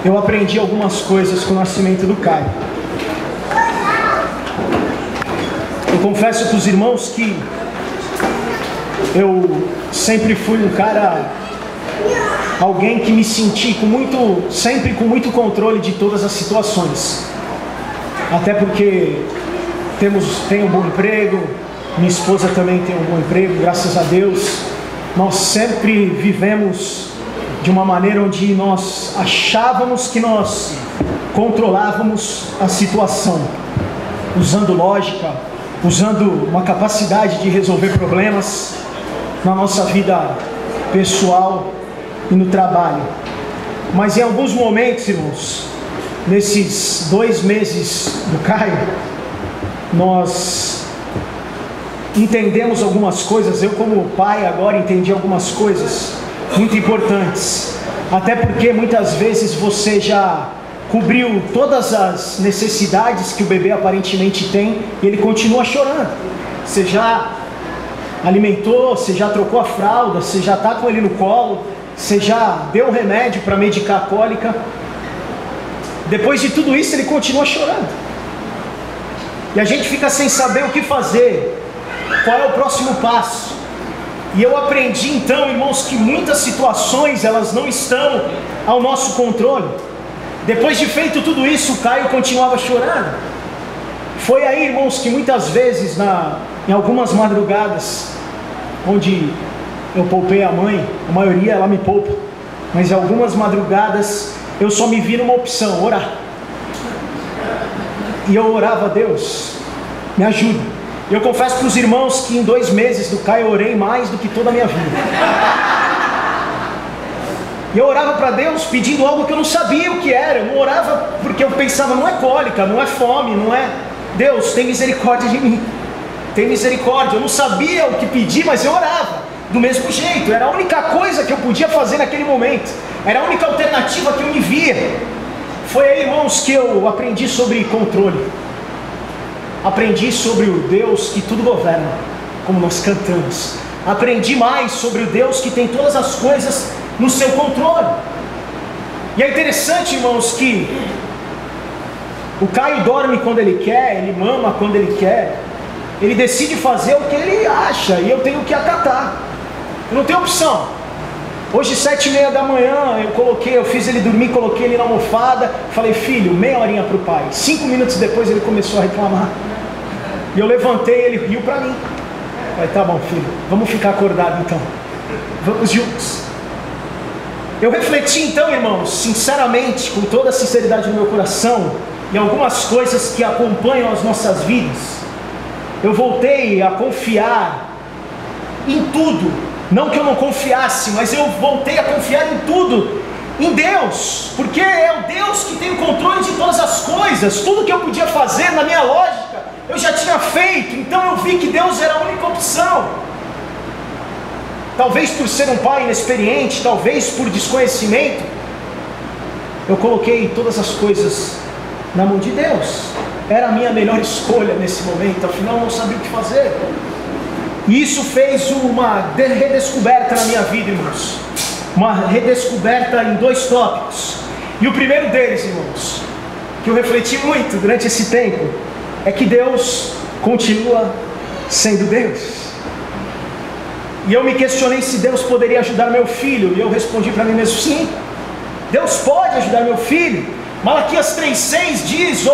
eu aprendi algumas coisas com o nascimento do Caio. Eu confesso para os irmãos que eu sempre fui um cara, alguém que me senti sempre com muito controle de todas as situações. Até porque tenho um bom emprego, minha esposa também tem um bom emprego, graças a Deus. Nós sempre vivemos de uma maneira onde nós achávamos que nós controlávamos a situação, usando lógica, usando uma capacidade de resolver problemas na nossa vida pessoal e no trabalho. Mas em alguns momentos, irmãos, nesses 2 meses do Caio, nós entendemos algumas coisas. Eu, como pai, agora entendi algumas coisas muito importantes, até porque muitas vezes você já cobriu todas as necessidades que o bebê aparentemente tem e ele continua chorando. Você já alimentou, você já trocou a fralda, você já está com ele no colo, você já deu remédio para medicar a cólica. Depois de tudo isso ele continua chorando, e a gente fica sem saber o que fazer, qual é o próximo passo. E eu aprendi então, irmãos, que muitas situações elas não estão ao nosso controle. Depois de feito tudo isso, o Caio continuava chorando. Foi aí, irmãos, que muitas vezes em algumas madrugadas, onde eu poupei a mãe, a maioria ela me poupa, mas em algumas madrugadas eu só me vi numa opção: orar. E eu orava: Deus, me ajuda. E eu confesso para os irmãos que em 2 meses do Caio eu orei mais do que toda a minha vida. E eu orava para Deus pedindo algo que eu não sabia o que era. Eu não orava porque eu pensava: não é cólica, não é fome, não é... Deus, tem misericórdia de mim, tem misericórdia. Eu não sabia o que pedir, mas eu orava do mesmo jeito. Era a única coisa que eu podia fazer naquele momento, era a única alternativa que eu me via. Foi aí, irmãos, que eu aprendi sobre controle. Aprendi sobre o Deus que tudo governa, como nós cantamos. Aprendi mais sobre o Deus que tem todas as coisas no seu controle. E é interessante, irmãos, que o Caio dorme quando ele quer, ele mama quando ele quer, ele decide fazer o que ele acha, e eu tenho que acatar. Eu não tenho opção. Hoje 7h30 da manhã eu fiz ele dormir, coloquei ele na almofada, falei: filho, meia horinha para o pai. 5 minutos depois ele começou a reclamar, e eu levantei, ele riu para mim. Falei: tá bom, filho, vamos ficar acordado então, vamos juntos. Eu refleti então, irmãos, sinceramente, com toda a sinceridade no meu coração, em algumas coisas que acompanham as nossas vidas. Eu voltei a confiar em tudo. Não que eu não confiasse, mas eu voltei a confiar em tudo, em Deus, porque é o Deus que tem o controle de todas as coisas. Tudo que eu podia fazer na minha lógica, eu já tinha feito. Então eu vi que Deus era a única opção. Talvez por ser um pai inexperiente, talvez por desconhecimento, eu coloquei todas as coisas na mão de Deus. Era a minha melhor escolha nesse momento, afinal eu não sabia o que fazer. E isso fez uma redescoberta na minha vida, irmãos. Uma redescoberta em 2 tópicos. E o primeiro deles, irmãos, que eu refleti muito durante esse tempo, é que Deus continua sendo Deus. E eu me questionei se Deus poderia ajudar meu filho, e eu respondi para mim mesmo: sim, Deus pode ajudar meu filho. Malaquias 3,6 diz: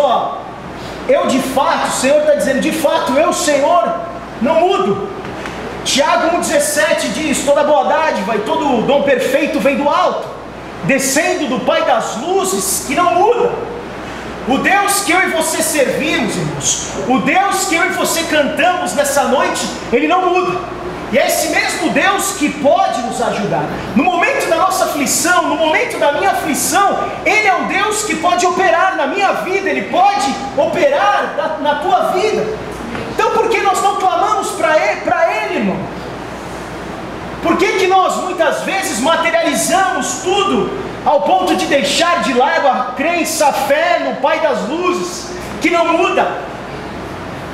eu de fato, o Senhor está dizendo, de fato, eu, Senhor, não mudo. Tiago 1,17 diz: toda boa dádiva e todo dom perfeito vem do alto, descendo do Pai das luzes, que não muda. O Deus que eu e você servimos, irmãos, o Deus que eu e você cantamos nessa noite, Ele não muda. E é esse mesmo Deus que pode nos ajudar. No momento da nossa aflição, no momento da minha aflição, Ele é um Deus que pode operar na minha vida, Ele pode operar na tua vida. Então por que nós não clamamos para Ele, irmão? Por que nós muitas vezes materializamos tudo ao ponto de deixar de lado a crença, a fé no Pai das luzes, que não muda?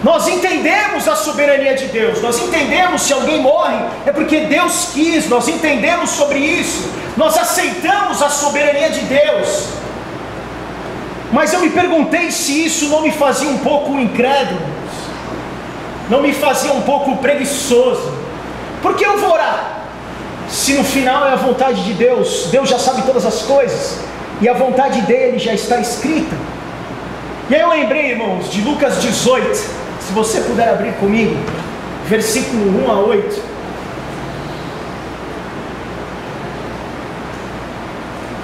Nós entendemos a soberania de Deus, nós entendemos se alguém morre é porque Deus quis, nós entendemos sobre isso, nós aceitamos a soberania de Deus. Mas eu me perguntei se isso não me fazia um pouco incrédulo, não me fazia um pouco preguiçoso. Por que eu vou orar? Se no final é a vontade de Deus, Deus já sabe todas as coisas, e a vontade dele já está escrita. E aí eu lembrei, irmãos, de Lucas 18, se você puder abrir comigo, versículo 1 a 8.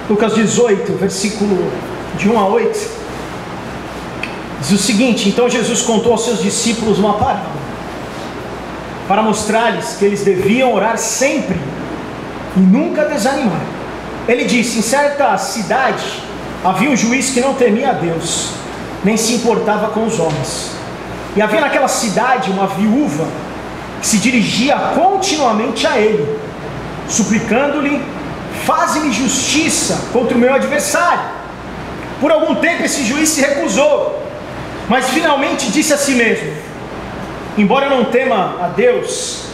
Lucas 18, versículo de 1 a 8, diz o seguinte: então Jesus contou aos seus discípulos uma parábola, para mostrar-lhes que eles deviam orar sempre e nunca desanimar. Ele disse: em certa cidade havia um juiz que não temia a Deus, nem se importava com os homens. E havia naquela cidade uma viúva que se dirigia continuamente a ele, suplicando-lhe: faze-me justiça contra o meu adversário. Por algum tempo esse juiz se recusou, mas finalmente disse a si mesmo: embora eu não tema a Deus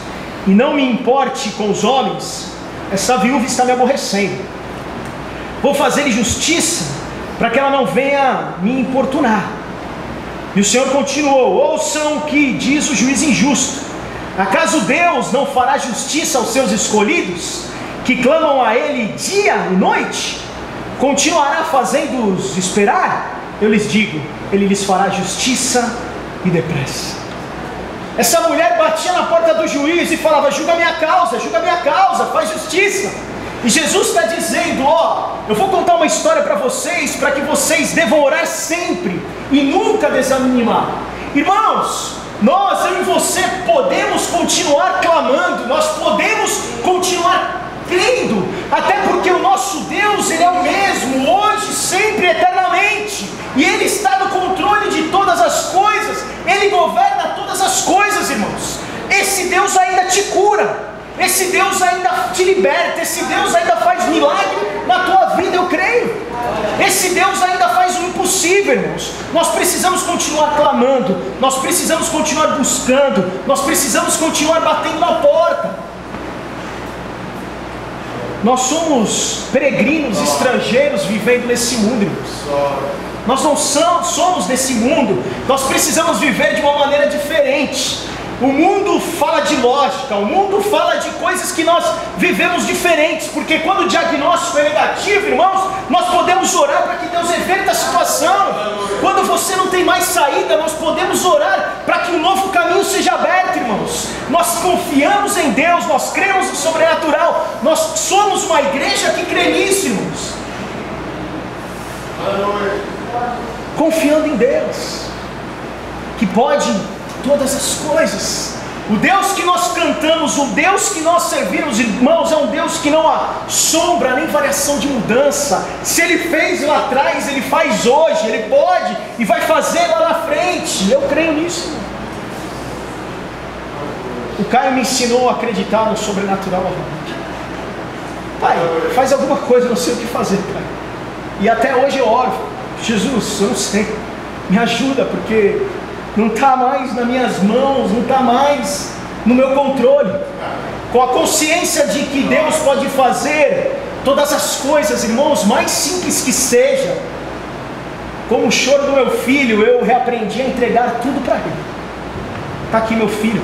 e não me importe com os homens, essa viúva está me aborrecendo. Vou fazer-lhe justiça para que ela não venha me importunar. E o Senhor continuou: ouçam o que diz o juiz injusto. Acaso Deus não fará justiça aos seus escolhidos, que clamam a Ele dia e noite? Continuará fazendo-os esperar? Eu lhes digo, Ele lhes fará justiça e depressa. Essa mulher batia na porta do juiz e falava: julga minha causa, faz justiça. E Jesus está dizendo: eu vou contar uma história para vocês, para que vocês devam orar sempre e nunca desanimar. Irmãos, nós, eu e você, podemos continuar clamando, nós podemos continuar crendo, até porque o nosso Deus, Ele é o mesmo, hoje, sempre, eternamente, e Ele está no controle de todas as coisas, Ele governa todas as coisas, irmãos. Esse Deus ainda te cura, esse Deus ainda te liberta, esse Deus ainda faz milagre na tua vida, eu creio. Esse Deus ainda faz o impossível, irmãos. Nós precisamos continuar clamando, nós precisamos continuar buscando, nós precisamos continuar batendo na porta. Nós somos peregrinos, estrangeiros vivendo nesse mundo, irmãos. Nós não somos desse mundo, nós precisamos viver de uma maneira diferente. O mundo fala de lógica, o mundo fala de coisas que nós vivemos diferentes, porque quando o diagnóstico é negativo, irmãos, nós podemos orar para que Deus reverta a situação. Quando você não tem mais saída, nós podemos orar para que um novo caminho seja aberto, irmãos. Nós confiamos em Deus, nós cremos no sobrenatural, nós somos uma igreja que crê nisso, irmãos. Confiando em Deus, que pode todas as coisas. O Deus que nós cantamos, o Deus que nós servimos, irmãos, é um Deus que não há sombra nem variação de mudança. Se Ele fez lá atrás, Ele faz hoje, Ele pode e vai fazer lá na frente. Eu creio nisso. O Caio me ensinou a acreditar no sobrenatural novamente. Pai, faz alguma coisa, eu não sei o que fazer, Pai. E até hoje eu oro: Jesus, eu não sei, me ajuda, porque não está mais nas minhas mãos, não está mais no meu controle. Com a consciência de que Deus pode fazer todas as coisas, irmãos, mais simples que seja, como o choro do meu filho, eu reaprendi a entregar tudo para Ele. Está aqui meu filho,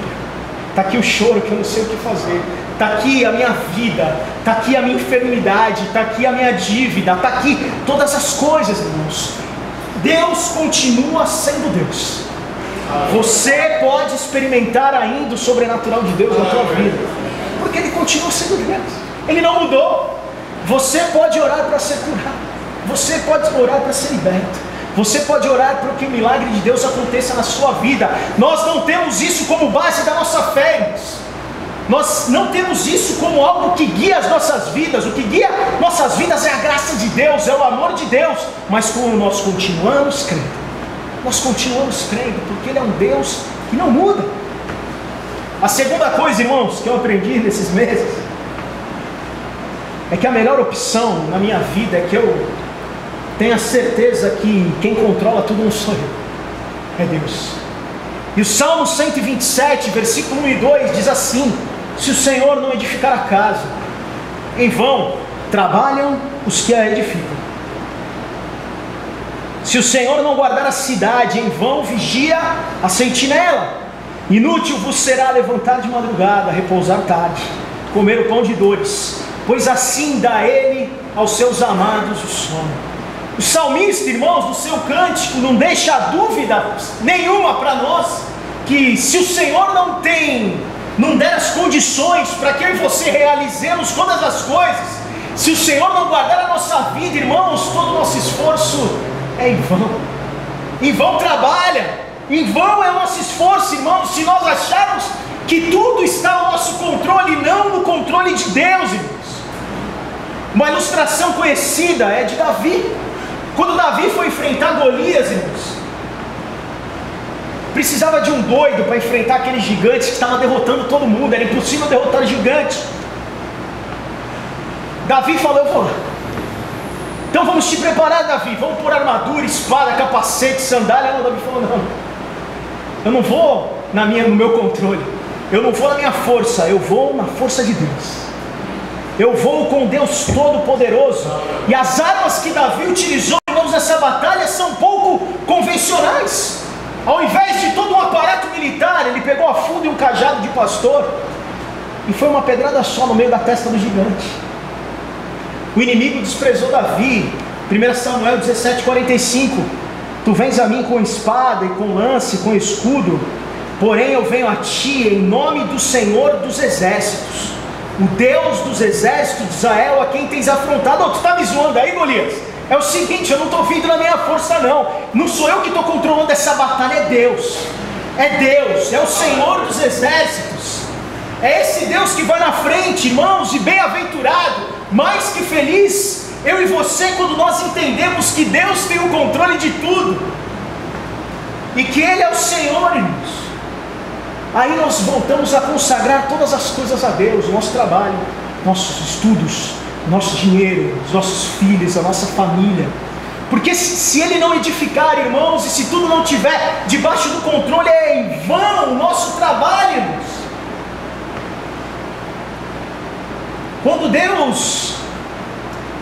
está aqui o choro que eu não sei o que fazer, está aqui a minha vida, está aqui a minha enfermidade, está aqui a minha dívida, está aqui todas as coisas, irmãos. Deus continua sendo Deus. Você pode experimentar ainda o sobrenatural de Deus na tua vida, porque Ele continua sendo Deus, Ele não mudou. Você pode orar para ser curado, você pode orar para ser liberto, você pode orar para que o milagre de Deus aconteça na sua vida. Nós não temos isso como base da nossa fé, irmãos. Nós não temos isso como algo que guia as nossas vidas. O que guia nossas vidas é a graça de Deus, é o amor de Deus. Mas como nós continuamos crendo, porque Ele é um Deus que não muda. A segunda coisa, irmãos, que eu aprendi nesses meses, é que a melhor opção na minha vida é que eu tenha certeza que quem controla tudo não sou eu, é Deus. E o Salmo 127, versículo 1 e 2 diz assim: se o Senhor não edificar a casa, em vão trabalham os que a edificam. Se o Senhor não guardar a cidade, em vão vigia a sentinela. Inútil vos será levantar de madrugada, repousar tarde, comer o pão de dores, pois assim dá Ele aos seus amados o sono. O salmista, irmãos, no seu cântico, não deixa dúvida nenhuma para nós, que se o Senhor não der as condições para que eu e você realizemos todas as coisas, se o Senhor não guardar a nossa vida, irmãos, todo o nosso esforço é em vão. Em vão trabalha, em vão é o nosso esforço, irmãos, se nós acharmos que tudo está no nosso controle, não no controle de Deus, irmãos. Uma ilustração conhecida é de Davi. Quando Davi foi enfrentar Golias, irmãos, precisava de um doido para enfrentar aquele gigante que estava derrotando todo mundo, era impossível derrotar o gigante. Davi falou: eu vou lá. Então vamos te preparar, Davi, vamos pôr armadura, espada, capacete, sandália. Não, Davi falou: não, eu não vou no meu controle, eu não vou na minha força, eu vou na força de Deus. Eu vou com Deus Todo-Poderoso. E as armas que Davi utilizou, irmãos, nessa batalha são pouco convencionais. Ao invés de todo um aparato militar, ele pegou a funda e um cajado de pastor, e foi uma pedrada só no meio da testa do gigante. O inimigo desprezou Davi. 1 Samuel 17:45. Tu vens a mim com espada e com lance, com escudo, porém eu venho a ti em nome do Senhor dos exércitos, o Deus dos exércitos de Israel, a quem tens afrontado. Tu está me zoando aí, Golias? É o seguinte, eu não estou vindo na minha força não. Não sou eu que estou controlando essa batalha, é Deus. É Deus, é o Senhor dos exércitos. É esse Deus que vai na frente, irmãos, e bem-aventurado, mais que feliz, eu e você, quando nós entendemos que Deus tem o controle de tudo, e que Ele é o Senhor, irmãos. Aí nós voltamos a consagrar todas as coisas a Deus, o nosso trabalho, nossos estudos, nosso dinheiro, os nossos filhos, a nossa família. Porque se Ele não edificar, irmãos, e se tudo não estiver debaixo do controle, é em vão o nosso trabalho, irmãos.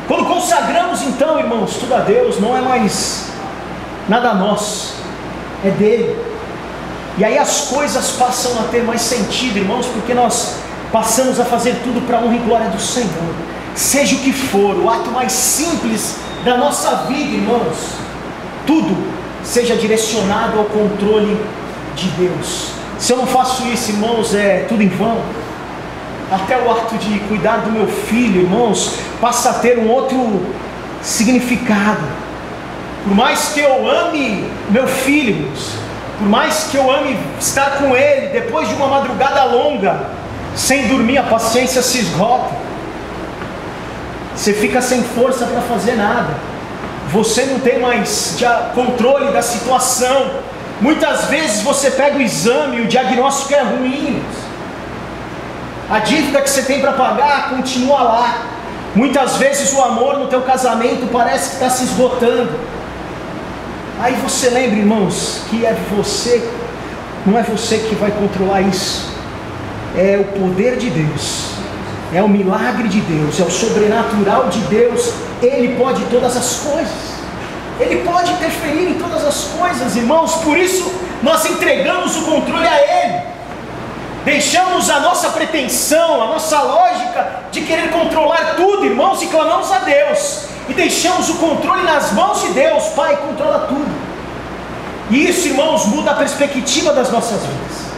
Quando consagramos então, irmãos, tudo a Deus, não é mais nada nosso, é dele. E aí as coisas passam a ter mais sentido, irmãos, porque nós passamos a fazer tudo para a honra e glória do Senhor. Seja o que for, o ato mais simples da nossa vida, irmãos, tudo seja direcionado ao controle de Deus. Se eu não faço isso, irmãos, é tudo em vão. Até o ato de cuidar do meu filho, irmãos, passa a ter um outro significado. Por mais que eu ame meu filho, irmãos, por mais que eu ame estar com ele, depois de uma madrugada longa, sem dormir, a paciência se esgota. Você fica sem força para fazer nada. Você não tem mais controle da situação. Muitas vezes você pega o exame e o diagnóstico é ruim. A dívida que você tem para pagar continua lá. Muitas vezes o amor no teu casamento parece que está se esgotando. Aí você lembra, irmãos, que é você, não é você que vai controlar isso. É o poder de Deus, é o milagre de Deus, é o sobrenatural de Deus. Ele pode todas as coisas, Ele pode interferir em todas as coisas, irmãos. Por isso nós entregamos o controle a Ele. Deixamos a nossa pretensão, a nossa lógica de querer controlar tudo, irmãos, e clamamos a Deus. E deixamos o controle nas mãos de Deus. Pai, controla tudo. E isso, irmãos, muda a perspectiva das nossas vidas.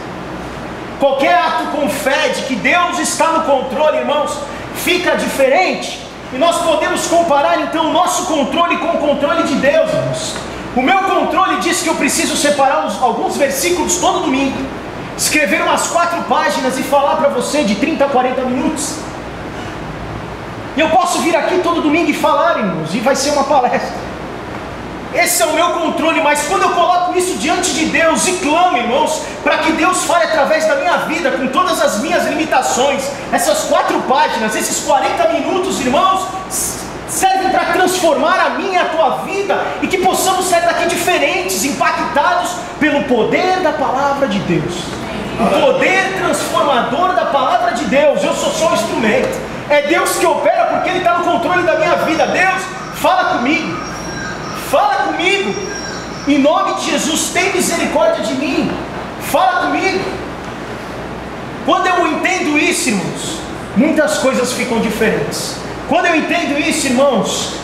Qualquer ato com fé de que Deus está no controle, irmãos, fica diferente. E nós podemos comparar então o nosso controle com o controle de Deus, irmãos. O meu controle diz que eu preciso separar alguns versículos todo domingo, escrever umas 4 páginas e falar para você de 30 a 40 minutos. E eu posso vir aqui todo domingo e falar, irmãos, e vai ser uma palestra. Esse é o meu controle. Mas quando eu coloco isso diante de Deus e clamo, irmãos, para que Deus fale através da minha vida, com todas as minhas limitações, essas 4 páginas, esses 40 minutos, irmãos, servem para transformar a minha e a tua vida, e que possamos sair daqui diferentes, impactados pelo poder da palavra de Deus. O poder transformador da palavra de Deus. Eu sou só um instrumento. É Deus que opera, porque Ele está no controle da minha vida. Deus, fala comigo comigo, em nome de Jesus, tem misericórdia de mim, fala comigo. Quando eu entendo isso, irmãos, muitas coisas ficam diferentes. Quando eu entendo isso, irmãos,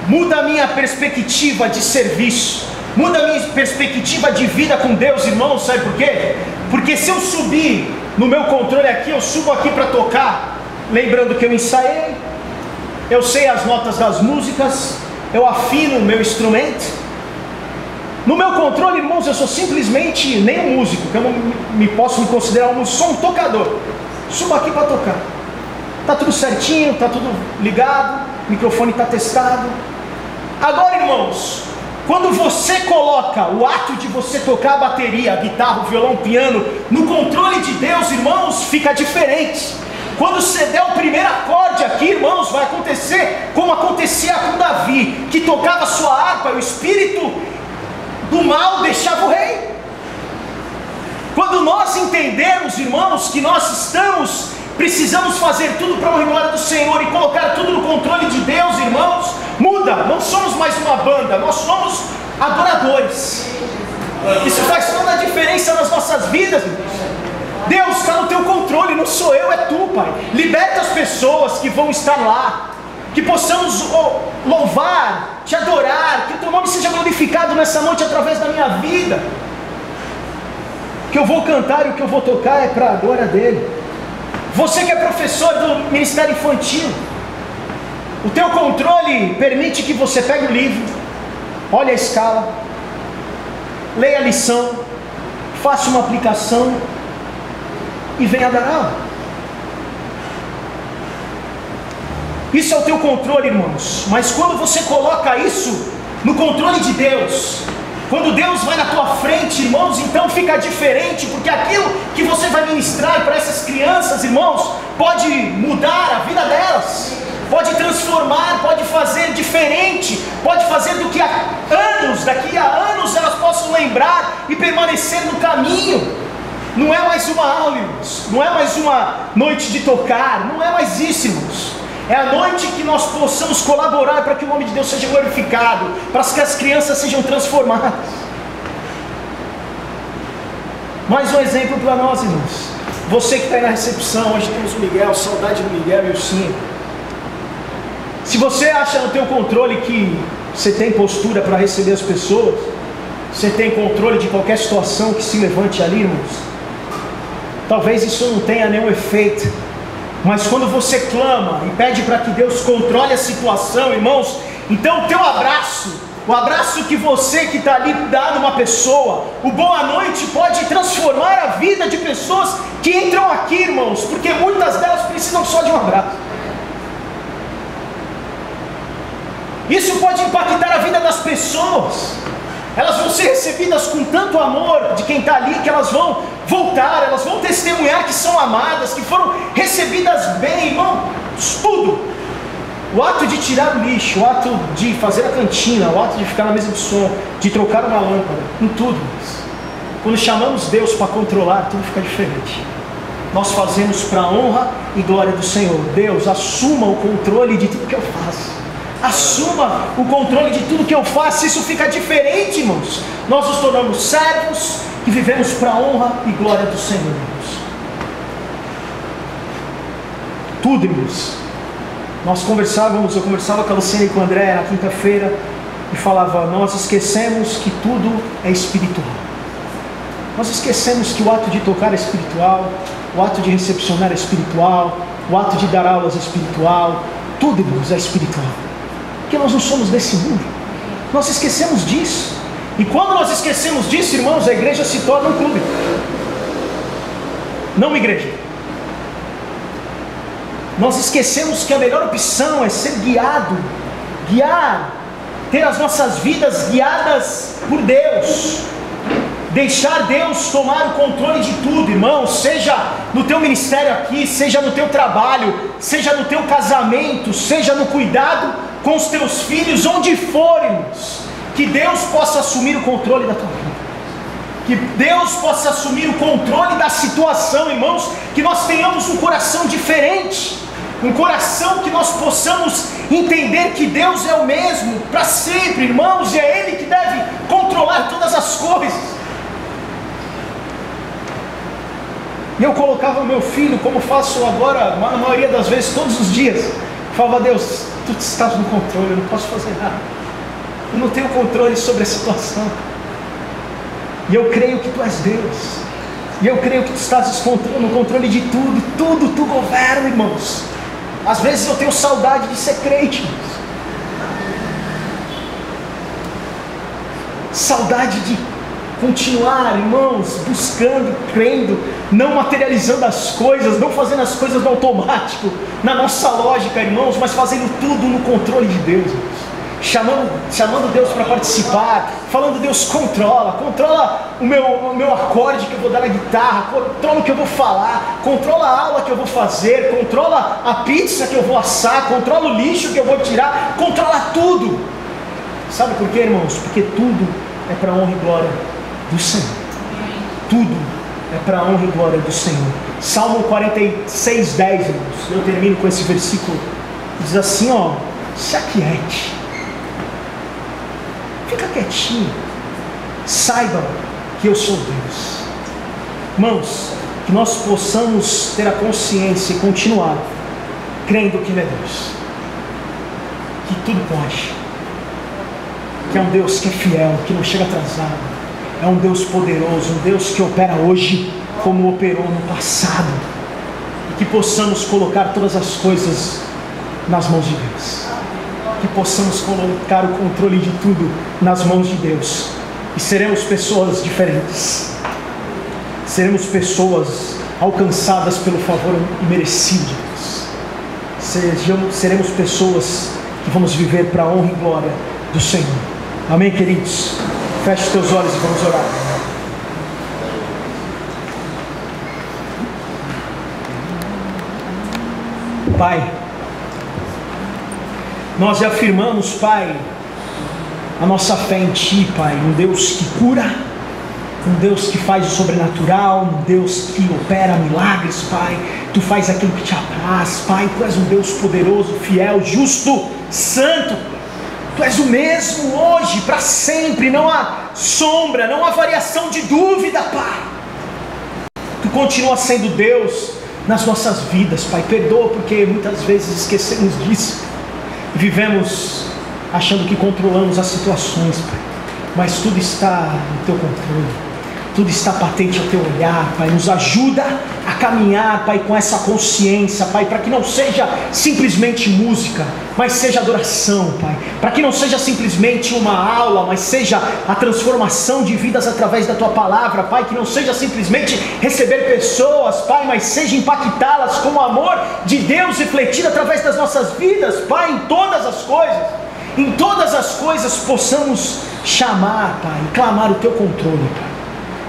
muda a minha perspectiva de serviço, muda a minha perspectiva de vida com Deus, irmãos. Sabe por quê? Porque se eu subir no meu controle aqui, eu subo aqui para tocar, lembrando que eu ensaiei, eu sei as notas das músicas, eu afino o meu instrumento. No meu controle, irmãos, eu sou simplesmente nem um músico, que eu não posso me considerar um músico, sou um tocador. Subo aqui para tocar. Está tudo certinho, está tudo ligado, o microfone está testado. Agora, irmãos, quando você coloca o ato de você tocar a bateria, a guitarra, o violão, o piano, no controle de Deus, irmãos, fica diferente. Quando você der o primeiro acorde aqui, irmãos, vai acontecer como acontecia com Davi, que tocava sua harpa e o espírito do mal deixava o rei. Quando nós entendermos, irmãos, que nós precisamos fazer tudo para a glória do Senhor e colocar tudo no controle de Deus, irmãos, muda. Não somos mais uma banda, nós somos adoradores. Isso faz toda a diferença nas nossas vidas, irmãos. Deus está no teu controle, não sou eu, é tu, Pai. Liberta as pessoas que vão estar lá, que possamos louvar, te adorar, que o teu nome seja glorificado nessa noite através da minha vida. O que eu vou cantar e o que eu vou tocar é para a glória dele. Você que é professor do Ministério Infantil, o teu controle permite que você pegue o livro, olhe a escala, leia a lição, faça uma aplicação e venha dar aula. Isso é o teu controle, irmãos. Mas quando você coloca isso no controle de Deus, quando Deus vai na tua frente, irmãos, então fica diferente, porque aquilo que você vai ministrar para essas crianças, irmãos, pode mudar a vida delas, pode transformar, pode fazer diferente, pode fazer do que daqui a anos elas possam lembrar e permanecer no caminho. Não é mais uma aula, irmãos, não é mais uma noite de tocar, não é mais isso, irmãos. É a noite que nós possamos colaborar para que o nome de Deus seja glorificado, para que as crianças sejam transformadas. Mais um exemplo para nós, irmãos. Você que está aí na recepção, hoje temos o Miguel, saudade do Miguel e o Sim. Se você acha no teu controle que você tem postura para receber as pessoas, você tem controle de qualquer situação que se levante ali, irmãos, talvez isso não tenha nenhum efeito. Mas quando você clama e pede para que Deus controle a situação, irmãos, então o teu abraço, o abraço que você que está ali dá numa pessoa, o boa noite pode transformar a vida de pessoas que entram aqui, irmãos, porque muitas delas precisam só de um abraço. Isso pode impactar a vida das pessoas. Elas vão ser recebidas com tanto amor de quem está ali, que elas vão voltar, elas vão testemunhar que são amadas, que foram recebidas bem, irmão, tudo. O ato de tirar o lixo, o ato de fazer a cantina, o ato de ficar na mesa de som, de trocar uma lâmpada, em tudo. Quando chamamos Deus para controlar, tudo fica diferente. Nós fazemos para a honra e glória do Senhor. Deus, assuma o controle de tudo que eu faço. Assuma o controle de tudo que eu faço. Isso fica diferente, irmãos. Nós nos tornamos servos e vivemos para a honra e glória do Senhor, irmãos. Tudo, irmãos. Eu conversava com a Luciana e com o André na quinta-feira e falava, nós esquecemos que tudo é espiritual. Nós esquecemos que o ato de tocar é espiritual, o ato de recepcionar é espiritual, o ato de dar aulas é espiritual, tudo, irmãos, é espiritual. Porque nós não somos desse mundo. Nós esquecemos disso. E quando nós esquecemos disso, irmãos, a igreja se torna um clube. Não uma igreja. Nós esquecemos que a melhor opção é ser guiado, ter as nossas vidas guiadas por Deus. Deixar Deus tomar o controle de tudo, irmão, seja no teu ministério aqui, seja no teu trabalho, seja no teu casamento, seja no cuidado com os teus filhos, onde for, irmãos, que Deus possa assumir o controle da tua vida, que Deus possa assumir o controle da situação, irmãos, que nós tenhamos um coração diferente, um coração que nós possamos Entender que Deus é o mesmo para sempre, irmãos, e é Ele que deve controlar todas as coisas. E eu colocava o meu filho, como faço agora, na maioria das vezes, todos os dias. Falava: Deus, Tu estás no controle, eu não posso fazer nada. Eu não tenho controle sobre a situação. E eu creio que Tu és Deus. E eu creio que Tu estás no controle de tudo. Tudo Tu governa, irmãos. Às vezes eu tenho saudade de ser crente, irmãos. Saudade de continuar, irmãos, buscando, crendo, não materializando as coisas, não fazendo as coisas no automático, na nossa lógica, irmãos, mas fazendo tudo no controle de Deus, irmãos. Chamando Deus para participar, falando: Deus, controla o meu acorde que eu vou dar na guitarra, controla o que eu vou falar, controla a aula que eu vou fazer, controla a pizza que eu vou assar, controla o lixo que eu vou tirar, controla tudo. Sabe por quê, irmãos? Porque tudo é para a honra e glória do Senhor. Tudo é para a honra e glória do Senhor. Salmo 46, 10, irmãos. Eu termino com esse versículo. Diz assim, ó: se aquiete, fica quietinho, saiba que eu sou Deus. Irmãos, que nós possamos ter a consciência e continuar crendo que Ele é Deus, que tudo pode, que é um Deus que é fiel, que não chega atrasado, é um Deus poderoso, um Deus que opera hoje como operou no passado, e que possamos colocar todas as coisas nas mãos de Deus, que possamos colocar o controle de tudo nas mãos de Deus, e seremos pessoas diferentes, seremos pessoas alcançadas pelo favor imerecido de Deus, seremos pessoas que vamos viver para a honra e glória do Senhor. Amém, queridos? Feche os teus olhos e vamos orar. Pai, nós afirmamos, Pai, a nossa fé em Ti, Pai, um Deus que cura, um Deus que faz o sobrenatural, um Deus que opera milagres, Pai. Tu faz aquilo que Te apraz, Pai. Tu és um Deus poderoso, fiel, justo, santo. Tu és o mesmo hoje, para sempre, não há sombra, não há variação de dúvida, Pai. Tu continua sendo Deus nas nossas vidas, Pai. Perdoa porque muitas vezes esquecemos disso, vivemos achando que controlamos as situações, Pai, mas tudo está no Teu controle, tudo está patente ao Teu olhar, Pai. Nos ajuda a caminhar, Pai, com essa consciência, Pai, para que não seja simplesmente música, mas seja adoração, Pai, para que não seja simplesmente uma aula, mas seja a transformação de vidas através da Tua palavra, Pai, que não seja simplesmente receber pessoas, Pai, mas seja impactá-las com o amor de Deus refletido através das nossas vidas, Pai, em todas as coisas possamos chamar, Pai, e clamar o Teu controle, Pai,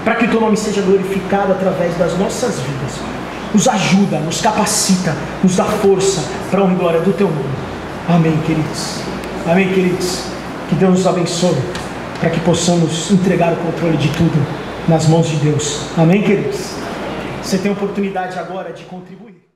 para que o Teu nome seja glorificado através das nossas vidas, Pai. Nos ajuda, nos capacita, nos dá força para a honra e glória do Teu nome. Amém, queridos. Amém, queridos. Que Deus nos abençoe, para que possamos entregar o controle de tudo nas mãos de Deus. Amém, queridos. Você tem a oportunidade agora de contribuir.